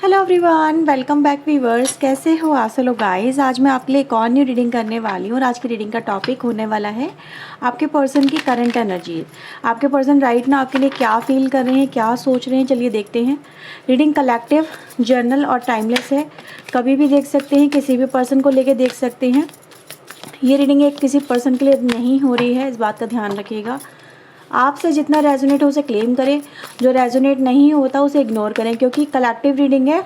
Hello everyone, welcome back viewers. कैसे हो आप सब लोग गाइस। आज मैं आपके लिए एक और न्यू रीडिंग करने वाली हूँ और आज की रीडिंग का टॉपिक होने वाला है आपके पर्सन की करंट एनर्जी। आपके पर्सन राइट ना आपके लिए क्या फील कर रहे हैं, क्या सोच रहे हैं, चलिए देखते हैं। रीडिंग कलेक्टिव, जर्नल और टाइमलेस है। कभी भी देख सकते हैं, किसी भी पर्सन को लेके देख सकते हैं। ये रीडिंग एक किसी पर्सन के लिए नहीं हो रही है, इस बात का ध्यान रखिएगा। आपसे जितना रेजोनेट हो उसे क्लेम करें, जो रेजोनेट नहीं होता उसे इग्नोर करें, क्योंकि कलेक्टिव रीडिंग है।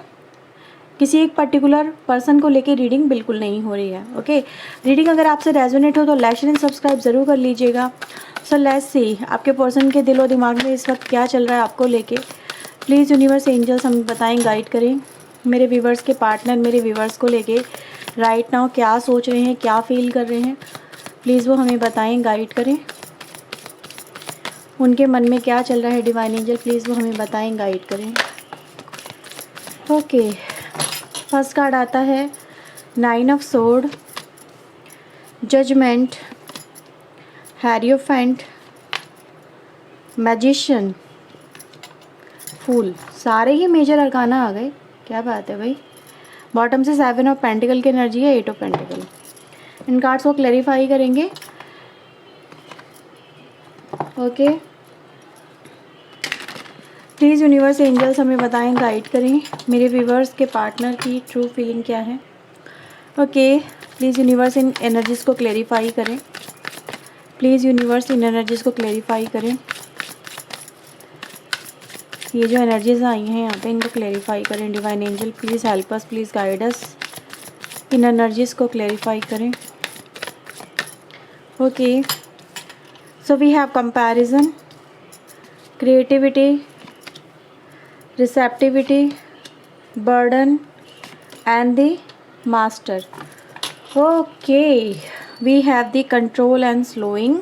किसी एक पर्टिकुलर पर्सन को लेके रीडिंग बिल्कुल नहीं हो रही है। ओके, रीडिंग अगर आपसे रेजोनेट हो तो लाइक शेयर एंड सब्सक्राइब ज़रूर कर लीजिएगा। सो लेट्स सी आपके पर्सन के दिलो दिमाग में इस वक्त क्या चल रहा है आपको लेके। प्लीज़ यूनिवर्स एंजल्स हमें बताएं, गाइड करें। मेरे व्यूवर्स के पार्टनर मेरे व्यूवर्स को लेके राइट नाउ क्या सोच रहे हैं, क्या फील कर रहे हैं, प्लीज़ वो हमें बताएं, गाइड करें। उनके मन में क्या चल रहा है डिवाइन एंजल, प्लीज़ वो हमें बताएं, गाइड करें। ओके, फर्स्ट कार्ड आता है 9 ऑफ सोर्ड, जजमेंट, हैरियोफेंट, मैजिशियन, फूल। सारे ही मेजर अरकाना आ गए, क्या बात है भाई। बॉटम से 7 ऑफ पेंटिकल की एनर्जी है, 8 ऑफ पेंटिकल। इन कार्ड्स को क्लैरिफाई करेंगे। ओके, प्लीज़ यूनिवर्स एंजल्स हमें बताएं, गाइड करें। मेरे व्यूवर्स के पार्टनर की ट्रू फीलिंग क्या है। Okay, please universe in energies को क्लैरिफाई करें। प्लीज़ यूनिवर्स इन एनर्जीज़ को क्लैरिफाई करें। ये जो एनर्जीज़ आई हैं यहाँ पे, इनको क्लैरिफाई करें। Divine angel please help us, please guide us. इन एनर्जीज़ को क्लैरिफाई करें। Okay, so we have comparison, creativity, receptivity, burden and the master. Okay, we have the control and slowing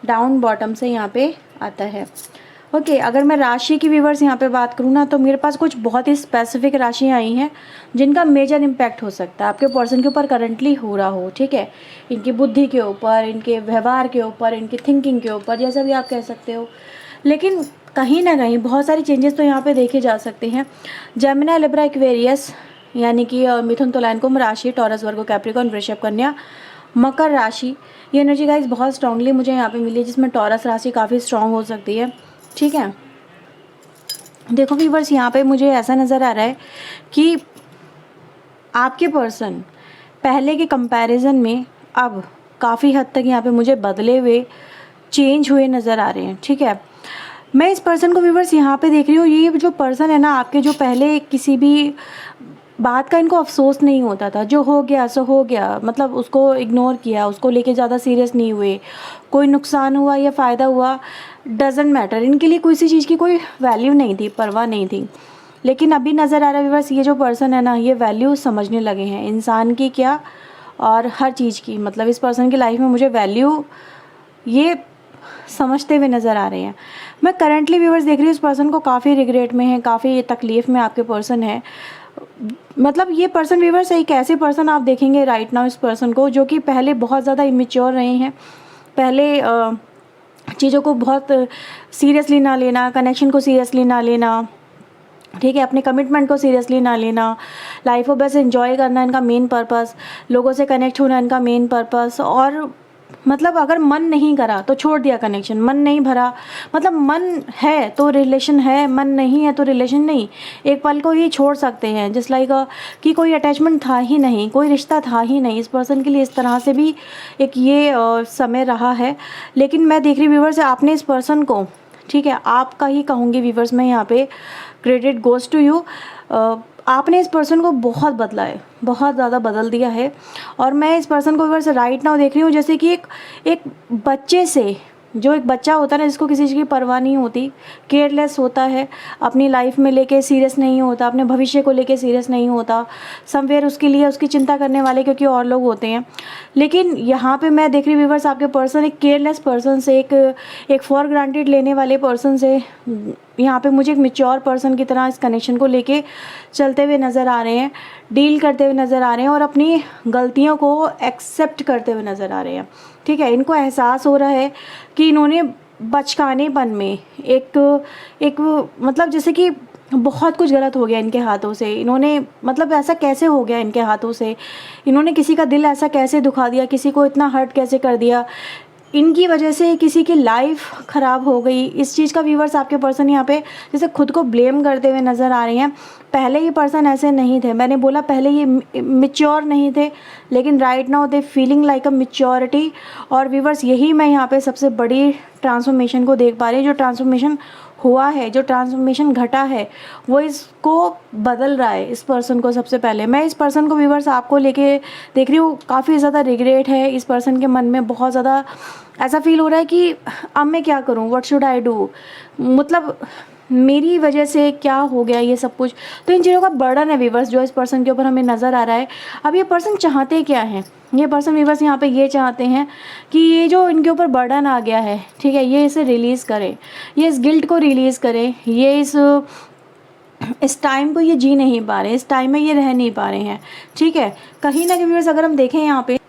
down, bottom से यहाँ पे आता है। Okay, अगर मैं राशि की व्यूवर्स यहाँ पे बात करूँ ना, तो मेरे पास कुछ बहुत ही स्पेसिफिक राशियाँ आई हैं जिनका मेजर इम्पैक्ट हो सकता है आपके पर्सन के ऊपर करंटली हो रहा हो। ठीक है, इनकी बुद्धि के ऊपर, इनके व्यवहार के ऊपर, इनकी थिंकिंग के ऊपर, जैसा भी आप कह सकते हो। लेकिन कहीं ना कहीं बहुत सारी चेंजेस तो यहाँ पे देखे जा सकते हैं। जेमिनी, लिब्रा, एक्वेरियस यानी कि मिथुन, तुला, कुंभ राशि, टॉरस, वर्गो, कैप्रिकॉर्न, वृषभ, कन्या, मकर राशि। ये एनर्जी गाइस बहुत स्ट्रांगली मुझे यहाँ पे मिली है, जिसमें टॉरस राशि काफ़ी स्ट्रांग हो सकती है। ठीक है, देखो व्यूअर्स, यहाँ पे मुझे ऐसा नज़र आ रहा है कि आपके पर्सन पहले के कंपैरिजन में अब काफ़ी हद तक यहाँ पे मुझे बदले हुए, चेंज हुए नज़र आ रहे हैं। ठीक है, मैं इस पर्सन को व्यूअर्स यहाँ पे देख रही हूँ। ये जो पर्सन है ना आपके, जो पहले किसी भी बात का इनको अफसोस नहीं होता था, जो हो गया सो हो गया, मतलब उसको इग्नोर किया, उसको लेके ज़्यादा सीरियस नहीं हुए। कोई नुकसान हुआ या फ़ायदा हुआ, डजेंट मैटर, इनके लिए कोई सी चीज़ की कोई वैल्यू नहीं थी, परवाह नहीं थी। लेकिन अभी नज़र आ रहा है व्यूअर्स, ये जो पर्सन है ना, ये वैल्यू समझने लगे हैं, इंसान की क्या और हर चीज़ की। मतलब इस पर्सन की लाइफ में मुझे वैल्यू ये समझते हुए नज़र आ रहे हैं। मैं करंटली व्यूअर्स देख रही हूँ इस पर्सन को काफ़ी रिग्रेट में है, काफ़ी तकलीफ़ में आपके पर्सन है। मतलब ये पर्सन व्यूअर्स एक ऐसे पर्सन आप देखेंगे राइट नाउ इस पर्सन को, जो कि पहले बहुत ज़्यादा इमेच्योर रहे हैं। पहले चीज़ों को बहुत सीरियसली ना लेना, कनेक्शन को सीरियसली ना लेना, ठीक है, अपने कमिटमेंट को सीरियसली ना लेना, लाइफ को बस एंजॉय करना इनका मेन पर्पस, लोगों से कनेक्ट होना इनका मेन पर्पस। और मतलब अगर मन नहीं करा तो छोड़ दिया कनेक्शन, मन नहीं भरा, मतलब मन है तो रिलेशन है, मन नहीं है तो रिलेशन नहीं। एक पल को ही छोड़ सकते हैं, जस्ट लाइक कि कोई अटैचमेंट था ही नहीं, कोई रिश्ता था ही नहीं। इस पर्सन के लिए इस तरह से भी एक ये समय रहा है। लेकिन मैं देख रही व्यूवर्स, आपने इस पर्सन को, ठीक है, आपका ही कहूँगी व्यूवर्स मैं यहाँ पे, क्रेडिट गोज़ टू यू। आपने इस पर्सन को बहुत बदला है, बहुत ज़्यादा बदल दिया है। और मैं इस पर्सन को व्यूअर्स राइट नाउ देख रही हूँ जैसे कि एक बच्चे से, जो एक बच्चा होता है ना जिसको किसी चीज़ की परवाह नहीं होती, केयरलेस होता है, अपनी लाइफ में लेके सीरियस नहीं होता, अपने भविष्य को लेके सीरियस नहीं होता, समवेयर उसके लिए उसकी चिंता करने वाले क्योंकि और लोग होते हैं। लेकिन यहाँ पे मैं देख रही व्यूअर्स आपके पर्सन एक केयरलेस पर्सन से, एक फॉर ग्रांटेड लेने वाले पर्सन से, यहाँ पे मुझे एक मैच्योर पर्सन की तरह इस कनेक्शन को लेके चलते हुए नज़र आ रहे हैं, डील करते हुए नज़र आ रहे हैं और अपनी गलतियों को एक्सेप्ट करते हुए नज़र आ रहे हैं। ठीक है, इनको एहसास हो रहा है कि इन्होंने बचकानेपन में एक मतलब जैसे कि बहुत कुछ गलत हो गया इनके हाथों से, इन्होंने मतलब ऐसा कैसे हो गया इनके हाथों से, इन्होंने किसी का दिल ऐसा कैसे दुखा दिया, किसी को इतना हर्ट कैसे कर दिया, इनकी वजह से किसी की लाइफ ख़राब हो गई। इस चीज़ का व्यूवर्स आपके पर्सन यहाँ पे जैसे खुद को ब्लेम करते हुए नज़र आ रहे हैं। पहले ये पर्सन ऐसे नहीं थे, मैंने बोला पहले ये मिच्योर नहीं थे, लेकिन right now they feeling like a maturity. और व्यूवर्स यही मैं यहाँ पे सबसे बड़ी ट्रांसफॉर्मेशन को देख पा रही हूँ। जो ट्रांसफॉर्मेशन हुआ है, जो ट्रांसफॉर्मेशन घटा है, वो इसको बदल रहा है इस पर्सन को। सबसे पहले मैं इस पर्सन को व्यूवर्स आपको लेके देख रही हूँ, काफ़ी ज़्यादा रिग्रेट है इस पर्सन के मन में, बहुत ज़्यादा ऐसा फील हो रहा है कि अब मैं क्या करूँ, व्हाट शुड आई डू, मतलब मेरी वजह से क्या हो गया ये सब कुछ। तो इन चीज़ों का बर्डन है व्यूवर्स जो इस पर्सन के ऊपर हमें नज़र आ रहा है। अब ये पर्सन चाहते क्या हैं, ये पर्सन व्यूवर्स यहाँ पे ये चाहते हैं कि ये जो इनके ऊपर बर्डन आ गया है, ठीक है, ये इसे रिलीज़ करें, ये इस गिल्ट को रिलीज़ करें, ये इस टाइम को ये जी नहीं पा रहे, इस टाइम में ये रह नहीं पा रहे हैं, ठीक है। कहीं ना कहीं व्यूवर्स अगर हम देखें यहाँ पे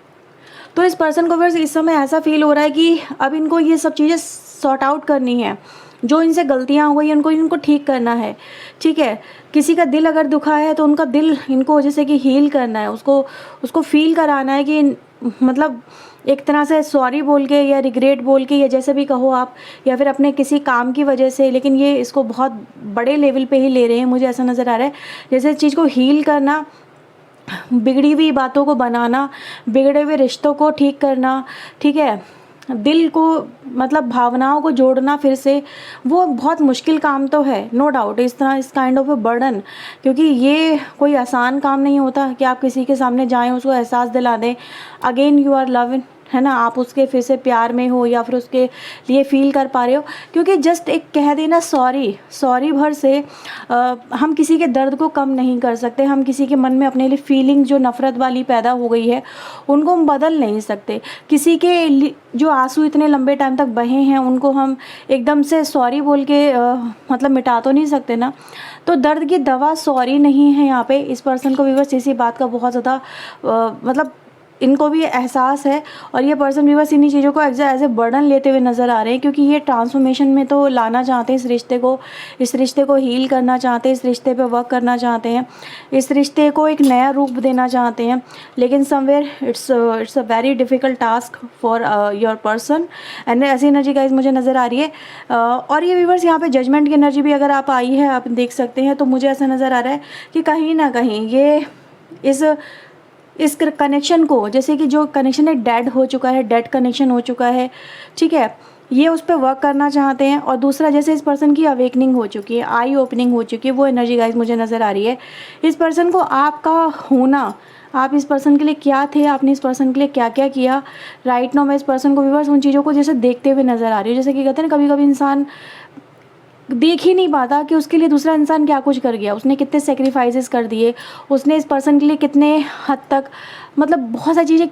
तो इस पर्सन को व्यूवर्स इस समय ऐसा फील हो रहा है कि अब इनको ये सब चीज़ें सॉर्ट आउट करनी है, जो इनसे गलतियाँ हो गई इनको ठीक करना है, ठीक है। किसी का दिल अगर दुखा है तो उनका दिल इनको जैसे कि हील करना है, उसको फील कराना है कि मतलब एक तरह से सॉरी बोल के या रिग्रेट बोल के या जैसे भी कहो आप, या फिर अपने किसी काम की वजह से, लेकिन ये इसको बहुत बड़े लेवल पे ही ले रहे हैं। मुझे ऐसा नज़र आ रहा है जैसे इस चीज़ को हील करना, बिगड़ी हुई बातों को बनाना, बिगड़े हुए रिश्तों को ठीक करना, ठीक है, दिल को मतलब भावनाओं को जोड़ना फिर से, वो बहुत मुश्किल काम तो है, नो डाउट। इस काइंड ऑफ ए बर्डन, क्योंकि ये कोई आसान काम नहीं होता कि आप किसी के सामने जाएं, उसको एहसास दिला दें अगेन यू आर लव, है ना, आप उसके फिर से प्यार में हो या फिर उसके लिए फील कर पा रहे हो। क्योंकि जस्ट एक कह देना सॉरी भर से हम किसी के दर्द को कम नहीं कर सकते, हम किसी के मन में अपने लिए फीलिंग जो नफ़रत वाली पैदा हो गई है उनको हम बदल नहीं सकते। किसी के जो आंसू इतने लंबे टाइम तक बहे हैं उनको हम एकदम से सॉरी बोल के मतलब मिटा तो नहीं सकते ना। तो दर्द की दवा सॉरी नहीं है यहाँ पे। इस पर्सन को भी बस इसी बात का बहुत ज़्यादा मतलब इनको भी एहसास है, और ये पर्सन भी बस इन्हीं चीज़ों को एज ए बर्डन लेते हुए नज़र आ रहे हैं, क्योंकि ये ट्रांसफॉर्मेशन में तो लाना चाहते हैं इस रिश्ते को हील करना चाहते हैं, इस रिश्ते पे वर्क करना चाहते हैं, इस रिश्ते को एक नया रूप देना चाहते हैं, लेकिन somewhere it's a very difficult task for your person. And ऐसी एनर्जी गाइस मुझे नज़र आ रही है। और ये व्यूवर्स यहाँ पे जजमेंट की एनर्जी भी अगर आप आई है, आप देख सकते हैं, तो मुझे ऐसा नज़र आ रहा है कि कहीं ना कहीं ये इस कनेक्शन को, जैसे कि जो कनेक्शन है डेड हो चुका है, डेड कनेक्शन हो चुका है, ठीक है, ये उस पर वर्क करना चाहते हैं। और दूसरा जैसे इस पर्सन की अवेकनिंग हो चुकी है, आई ओपनिंग हो चुकी है, वो एनर्जी गाइस मुझे नज़र आ रही है। इस पर्सन को आपका होना, आप इस पर्सन के लिए क्या थे, आपने इस पर्सन के लिए क्या क्या किया, राइट नाउ मैं इस पर्सन को भी बस उन चीज़ों को जैसे देखते हुए नज़र आ रही हूँ। जैसे कि कहते हैं ना, कभी कभी इंसान देख ही नहीं पाता कि उसके लिए दूसरा इंसान क्या कुछ कर गया, उसने कितने सेक्रीफाइसेस कर दिए, उसने इस पर्सन के लिए कितने हद तक मतलब बहुत सारी चीज़ें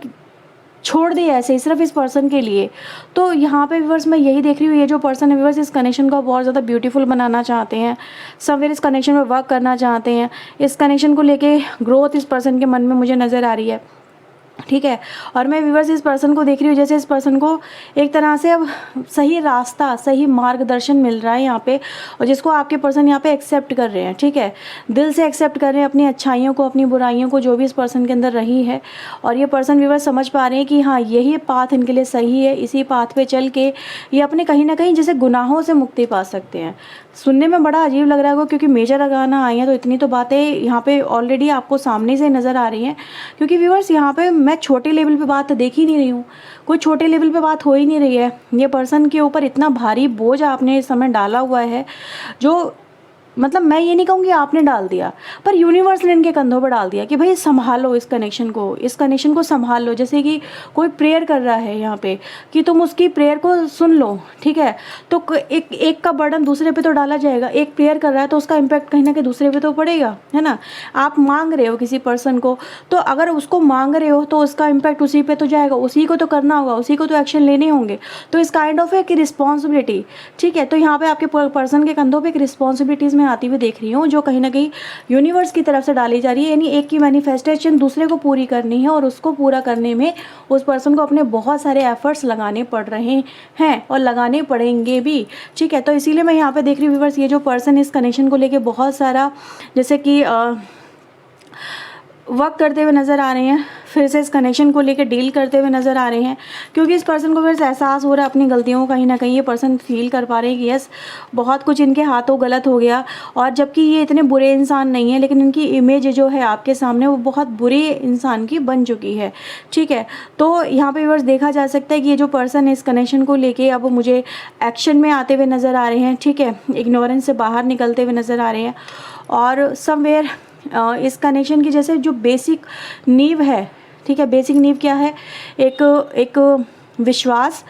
छोड़ दी ऐसे सिर्फ इस पर्सन के लिए। तो यहाँ पे व्यूअर्स मैं यही देख रही हूँ, ये जो पर्सन है व्यूअर्स इस कनेक्शन को बहुत ज़्यादा ब्यूटीफुल बनाना चाहते हैं, समवेयर इस कनेक्शन में वर्क करना चाहते हैं, इस कनेक्शन को लेके ग्रोथ इस पर्सन के मन में मुझे नज़र आ रही है, ठीक है। और मैं व्यूअर्स इस पर्सन को देख रही हूँ जैसे इस पर्सन को एक तरह से अब सही रास्ता, सही मार्गदर्शन मिल रहा है यहाँ पे, और जिसको आपके पर्सन यहाँ पे एक्सेप्ट कर रहे हैं, ठीक है, दिल से एक्सेप्ट कर रहे हैं अपनी अच्छाइयों को, अपनी बुराइयों को, जो भी इस पर्सन के अंदर रही है। और ये पर्सन व्यूअर्स समझ पा रहे हैं कि हाँ यही पाथ इनके लिए सही है, इसी पाथ पे चल के ये अपने कहीं ना कहीं जैसे गुनाहों से मुक्ति पा सकते हैं। सुनने में बड़ा अजीब लग रहा है क्योंकि मेजर लगाना आई हैं, तो इतनी तो बातें यहाँ पे ऑलरेडी आपको सामने से नज़र आ रही हैं। क्योंकि व्यूअर्स यहाँ पे मैं छोटे लेवल पे बात देख ही नहीं रही हूँ, कोई छोटे लेवल पे बात हो ही नहीं रही है। ये पर्सन के ऊपर इतना भारी बोझ आपने इस समय डाला हुआ है, जो मतलब मैं ये नहीं कहूँगी आपने डाल दिया, पर यूनिवर्स ने इनके कंधों पर डाल दिया कि भाई संभालो इस कनेक्शन को संभाल लो। जैसे कि कोई प्रेयर कर रहा है यहाँ पे कि तुम उसकी प्रेयर को सुन लो, ठीक है, तो एक का बर्डन दूसरे पे तो डाला जाएगा। एक प्रेयर कर रहा है तो उसका इम्पैक्ट कहीं ना कहीं दूसरे पे तो पड़ेगा, है ना। आप मांग रहे हो किसी पर्सन को, तो अगर उसको मांग रहे हो तो उसका इम्पैक्ट उसी पे तो जाएगा, उसी को तो करना होगा, उसी को तो एक्शन लेने होंगे। तो इस काइंड ऑफ एक रिस्पॉन्सिबिलिटी, ठीक है, तो यहाँ पे आपके पर्सन के कंधों पर एक रिस्पॉन्सिबिलिटीज़ मैं आती हुई देख रही हूँ, जो कहीं ना कहीं यूनिवर्स की तरफ से डाली जा रही है। यानी एक की मैनिफेस्टेशन दूसरे को पूरी करनी है और उसको पूरा करने में उस पर्सन को अपने बहुत सारे एफर्ट्स लगाने पड़ रहे हैं और लगाने पड़ेंगे भी, ठीक है। तो इसीलिए मैं यहाँ पे देख रही हूँ व्यूअर्स, ये जो पर्सन इस कनेक्शन को लेके बहुत सारा जैसे कि वर्क करते हुए नज़र आ रहे हैं, फिर से इस कनेक्शन को लेकर डील करते हुए नज़र आ रहे हैं, क्योंकि इस पर्सन को फिर से एहसास हो रहा है अपनी गलतियों को। कहीं ना कहीं ये पर्सन फील कर पा रहे हैं कि यस, बहुत कुछ इनके हाथों गलत हो गया, और जबकि ये इतने बुरे इंसान नहीं है, लेकिन इनकी इमेज जो है आपके सामने वो बहुत बुरे इंसान की बन चुकी है, ठीक है। तो यहाँ पे व्यूअर्स देखा जा सकता है कि ये जो पर्सन है इस कनेक्शन को लेके अब मुझे एक्शन में आते हुए नज़र आ रहे हैं, ठीक है। इग्नोरेंस से बाहर निकलते हुए नज़र आ रहे हैं, और समवेयर इस कनेक्शन की जैसे जो बेसिक नींव है, ठीक है, बेसिक नींव क्या है, एक विश्वास,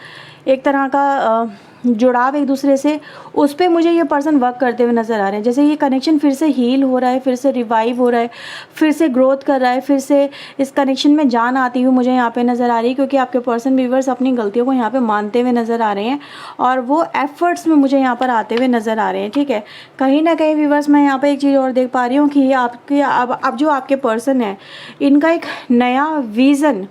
एक तरह का जुड़ाव एक दूसरे से, उस पर मुझे ये पर्सन वर्क करते हुए नज़र आ रहे हैं। जैसे ये कनेक्शन फिर से हील हो रहा है, फिर से रिवाइव हो रहा है, फिर से ग्रोथ कर रहा है, फिर से इस कनेक्शन में जान आती हुई मुझे यहाँ पे नज़र आ रही है, क्योंकि आपके पर्सन व्यूअर्स अपनी गलतियों को यहाँ पे मानते हुए नज़र आ रहे हैं और वो एफर्ट्स में मुझे यहाँ पर आते हुए नज़र आ रहे हैं, ठीक है। कहीं ना कहीं व्यूअर्स मैं यहाँ पर एक चीज़ और देख पा रही हूँ कि आपके अब जो आपके पर्सन है इनका एक नया विज़न,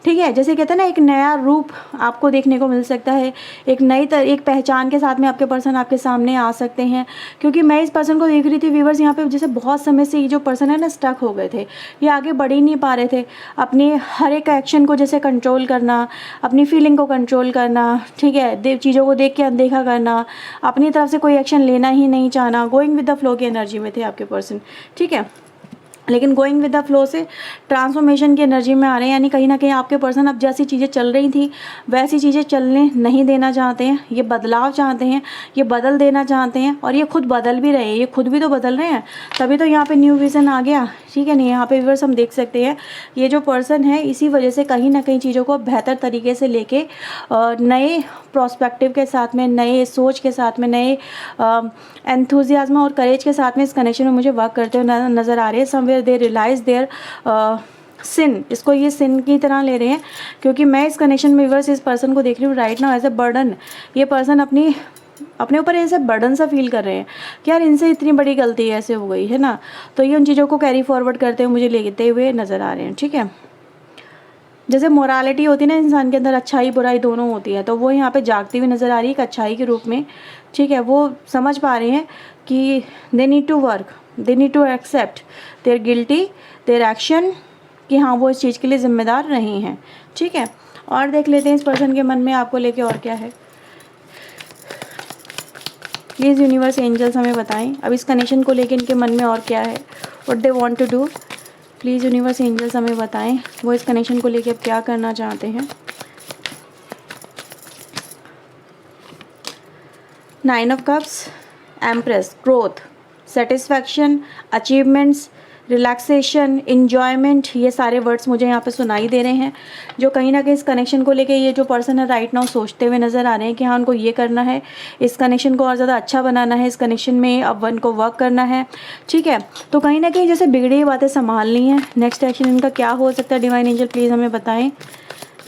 ठीक है, जैसे कहते हैं ना, एक नया रूप आपको देखने को मिल सकता है, एक पहचान के साथ में आपके पर्सन आपके सामने आ सकते हैं। क्योंकि मैं इस पर्सन को देख रही थी व्यूवर्स, यहाँ पे जैसे बहुत समय से ये जो पर्सन है ना स्टक हो गए थे, ये आगे बढ़ ही नहीं पा रहे थे, अपने हर एक एक्शन को जैसे कंट्रोल करना, अपनी फीलिंग को कंट्रोल करना, ठीक है, चीज़ों को देख के अनदेखा करना, अपनी तरफ से कोई एक्शन लेना ही नहीं चाहना, गोइंग विद द फ्लो की एनर्जी में थे आपके पर्सन, ठीक है। लेकिन गोइंग विद द फ्लो से ट्रांसफॉर्मेशन की एनर्जी में आ रहे हैं, यानी कहीं ना कहीं आपके पर्सन अब जैसी चीज़ें चल रही थी वैसी चीज़ें चलने नहीं देना चाहते हैं, ये बदलाव चाहते हैं, ये बदल देना चाहते हैं, और ये खुद बदल भी रहे हैं, ये खुद भी तो बदल रहे हैं, तभी तो यहाँ पे न्यू विज़न आ गया, ठीक है। नहीं, यहाँ पे व्यूअर्स हम देख सकते हैं ये जो पर्सन है इसी वजह से कहीं ना कहीं चीज़ों को बेहतर तरीके से लेके नए प्रोस्पेक्टिव के साथ में, नए सोच के साथ में, नए एंथुजियाज्म और करेज के साथ में इस कनेक्शन में मुझे वर्क करते हुए नज़र आ रहे हैं। Somewhere they realise their sin, इसको ये सिन की तरह ले रहे हैं, क्योंकि मैं इस कनेक्शन में व्यूअर्स इस पर्सन को देख रही हूँ right now as a burden. ये पर्सन अपने ऊपर ऐसे बर्डन सा फील कर रहे हैं कि यार इनसे इतनी बड़ी गलती ऐसे हो गई है ना, तो ये उन चीज़ों को कैरी फॉरवर्ड करते हुए मुझे लेते हुए नज़र आ रहे हैं, ठीक है। जैसे मोरालिटी होती है ना इंसान के अंदर, अच्छाई बुराई दोनों होती है, तो वो यहाँ पे जागती हुई नज़र आ रही है एक अच्छाई के रूप में, ठीक है। वो समझ पा रहे हैं कि they need to work, they need to accept their guilty, their action, कि हाँ वो इस चीज़ के लिए ज़िम्मेदार नहीं हैं, ठीक है। और देख लेते हैं इस पर्सन के मन में आपको लेके और क्या है। प्लीज़ यूनिवर्स एंजल्स हमें बताएं अब इस कनेक्शन को लेके इनके मन में और क्या है, what they want to do. Please universe angels हमें बताएं वो इस कनेक्शन को लेके अब क्या करना चाहते हैं। 9 of cups, empress, growth, satisfaction, achievements, relaxation, enjoyment, ये सारे वर्ड्स मुझे यहाँ पे सुनाई दे रहे हैं, जो कहीं ना कहीं इस कनेक्शन को लेके ये जो पर्सन है राइट नाउ सोचते हुए नज़र आ रहे हैं कि हाँ उनको ये करना है, इस कनेक्शन को और ज़्यादा अच्छा बनाना है, इस कनेक्शन में अब उनको वर्क करना है, ठीक है। तो कहीं ना कहीं जैसे बिगड़ी हुई बातें संभालनी है। नेक्स्ट एक्शन इनका क्या हो सकता है, डिवाइन एंजल प्लीज़ हमें बताएं।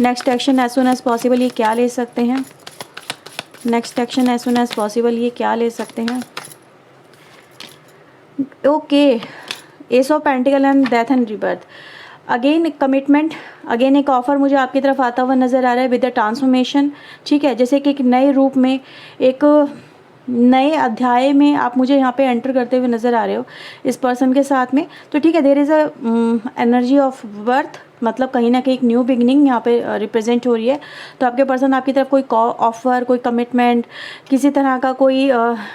Next action as soon as possible ये क्या ले सकते हैं, next action as soon as possible ये क्या ले सकते हैं। Okay, ace of pentacles and death and rebirth, again commitment, again एक ऑफर मुझे आपकी तरफ आता हुआ नज़र आ रहा है विद द ट्रांसफॉर्मेशन, ठीक है। जैसे कि एक नए रूप में, एक नए अध्याय में आप मुझे यहाँ पे एंटर करते हुए नज़र आ रहे हो इस पर्सन के साथ में, तो ठीक है। There is a energy of birth, मतलब कहीं ना कहीं एक न्यू बिगनिंग यहाँ पे रिप्रेजेंट हो रही है। तो आपके पर्सन आपकी तरफ कोई ऑफर, कोई कमिटमेंट, किसी तरह का कोई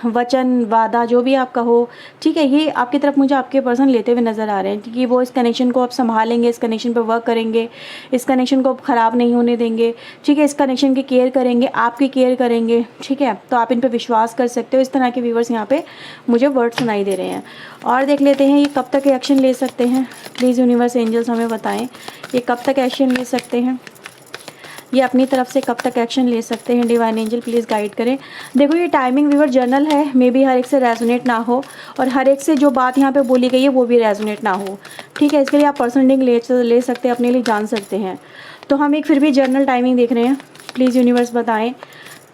वचन, वादा, जो भी आपका हो, ठीक है, ये आपकी तरफ मुझे आपके पर्सन लेते हुए नज़र आ रहे हैं कि वो इस कनेक्शन को अब संभालेंगे, इस कनेक्शन पर वर्क करेंगे, इस कनेक्शन को अब ख़राब नहीं होने देंगे, ठीक है। इस कनेक्शन की केयर करेंगे, आपकी केयर करेंगे, ठीक है। तो आप इन पर विश्वास कर सकते हो। इस तरह के व्यूवर्स यहाँ पे मुझे वर्ड सुनाई दे रहे हैं। और देख लेते हैं ये कब तक एक्शन ले सकते हैं। प्लीज़ यूनिवर्स एंजल्स हमें बताएं ये कब तक एक्शन ले सकते हैं, ये अपनी तरफ से कब तक एक्शन ले सकते हैं। डिवाइन एंजल प्लीज़ गाइड करें। देखो ये टाइमिंग व्यूअर जर्नल है, मे बी हर एक से रेजोनेट ना हो और हर एक से जो बात यहाँ पे बोली गई है वो भी रेजोनेट ना हो, ठीक है। इसके लिए आप पर्सनल लिंक ले सकते हैं, अपने लिए जान सकते हैं। तो हम एक फिर भी जर्नल टाइमिंग देख रहे हैं। प्लीज़ यूनिवर्स बताएं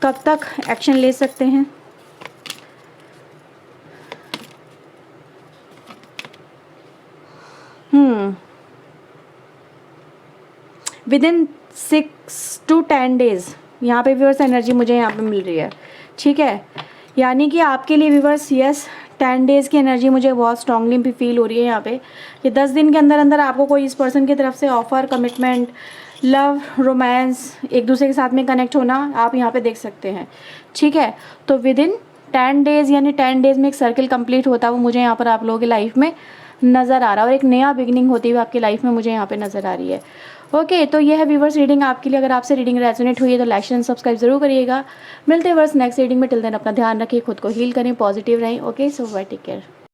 कब तक एक्शन ले सकते हैं। विद इन 6 to 10 डेज़ यहाँ पे व्यूअर्स एनर्जी मुझे यहाँ पे मिल रही है, ठीक है। यानी कि आपके लिए व्यूअर्स यस 10 डेज़ की एनर्जी मुझे बहुत स्ट्रांगली भी फील हो रही है यहाँ पे कि 10 दिन के अंदर अंदर आपको कोई इस पर्सन की तरफ से ऑफ़र, कमिटमेंट, लव, रोमांस, एक दूसरे के साथ में कनेक्ट होना आप यहाँ पे देख सकते हैं, ठीक है। तो विद इन 10 डेज़ यानी 10 डेज़ में एक सर्किल कंप्लीट होता है वो मुझे यहाँ पर आप लोगों की लाइफ में नज़र आ रहा है और एक नया बिगनिंग होती हुई आपकी लाइफ में मुझे यहाँ पे नज़र आ रही है। ओके, तो ये है व्यूवर्स रीडिंग आपके लिए। अगर आपसे रीडिंग रेजोनेट हुई है तो लाइक एंड सब्सक्राइब जरूर करिएगा। मिलते हैं व्यूवर्स नेक्स्ट रीडिंग में। टिल देन अपना ध्यान रखिए, खुद को हील करें, पॉजिटिव रहें। ओके, सो बाय, टेक केयर।